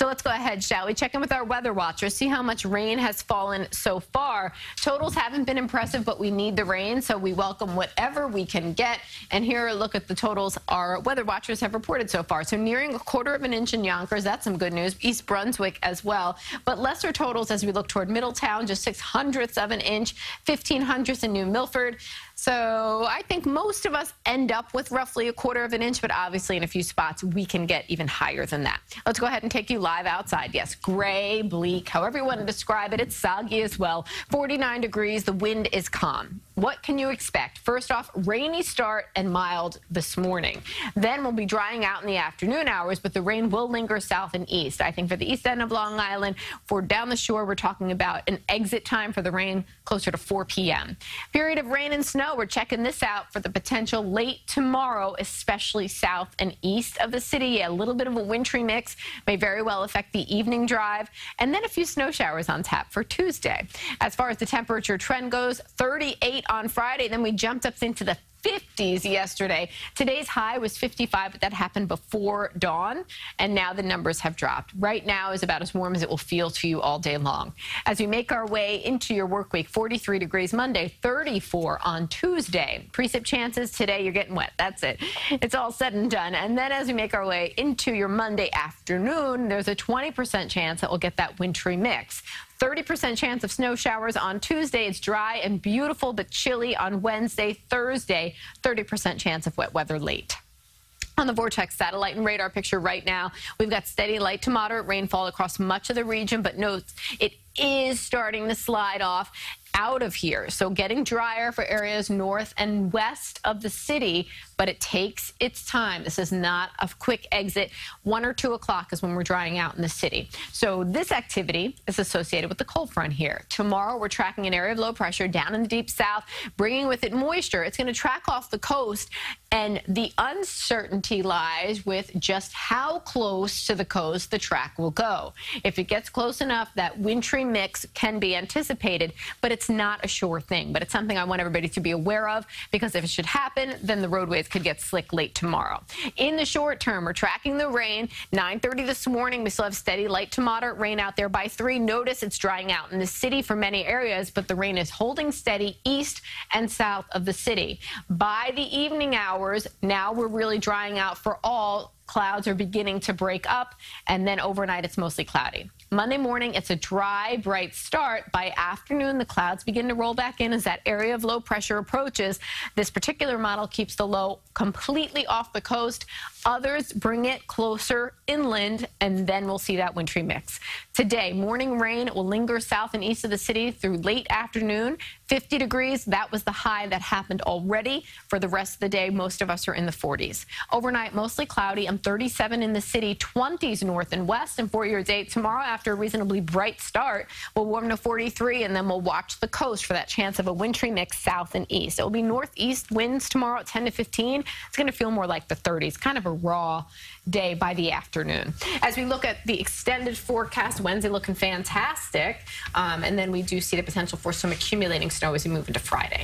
So let's go ahead, shall we? Check in with our weather watchers, see how much rain has fallen so far. Totals haven't been impressive, but we need the rain, so we welcome whatever we can get. And here, a look at the totals our weather watchers have reported so far. So nearing 1/4 of an inch in Yonkers, that's some good news. East Brunswick as well. But lesser totals as we look toward Middletown, just 6/100 of an inch, 1/1500 in New Milford. So I think most of us end up with roughly 1/4 of an inch, but obviously in a few spots we can get even higher than that. Let's go ahead and take you live outside. Yes, gray, bleak, however you want to describe it. It's soggy as well. 49 degrees. The wind is calm. What can you expect? First off, rainy start and mild this morning. Then we'll be drying out in the afternoon hours, but the rain will linger south and east. I think for the east end of Long Island, for down the shore, we're talking about an exit time for the rain closer to 4 p.m. Period of rain and snow. We're checking this out for the potential late tomorrow, especially south and east of the city. A little bit of a wintry mix may very well affect the evening drive, and then a few snow showers on tap for Tuesday. As far as the temperature trend goes, 38 on Friday, then we jumped up into the 50s yesterday. Today's high was 55, but that happened before dawn, and now the numbers have dropped. Right now is about as warm as it will feel to you all day long. As we make our way into your work week, 43 degrees Monday, 34 on Tuesday. Precip chances today, you're getting wet. That's it. It's all said and done. And then as we make our way into your Monday afternoon, there's a 20% chance that we'll get that wintry mix. 30% chance of snow showers on Tuesday. It's dry and beautiful, but chilly on Wednesday. Thursday, 30% chance of wet weather late. On the Vortex satellite and radar picture right now, we've got steady light to moderate rainfall across much of the region, but note it is starting to slide off out of here. So getting drier for areas north and west of the city, but it takes its time. This is not a quick exit. 1 or 2 o'clock is when we're drying out in the city. So this activity is associated with the cold front here. Tomorrow, we're tracking an area of low pressure down in the deep south, bringing with it moisture. It's going to track off the coast, and the uncertainty lies with just how close to the coast the track will go. If it gets close enough, that wintry mix can be anticipated, but it's not a sure thing. But it's something I want everybody to be aware of, because if it should happen, then the roadways could get slick late tomorrow. In the short term, we're tracking the rain. 9:30 this morning, we still have steady light to moderate rain out there. By 3, notice it's drying out in the city for many areas, but the rain is holding steady east and south of the city. By the evening hours, now we're really drying out for all. Clouds are beginning to break up, and then overnight it's mostly cloudy. Monday morning, it's a dry, bright start. By afternoon, the clouds begin to roll back in as that area of low pressure approaches. This particular model keeps the low completely off the coast. Others bring it closer inland, and then we'll see that wintry mix. Today, morning rain will linger south and east of the city through late afternoon. 50 degrees, that was the high that happened already. For the rest of the day, most of us are in the 40s. Overnight, mostly cloudy and 37 in the city, 20s north and west, and for your day tomorrow, after a reasonably bright start, we'll warm to 43, and then we'll watch the coast for that chance of a wintry mix south and east. It will be northeast winds tomorrow at 10 to 15. It's going to feel more like the 30s, kind of a raw day by the afternoon. As we look at the extended forecast, Wednesday looking fantastic, and then we do see the potential for some accumulating snow as we move into Friday.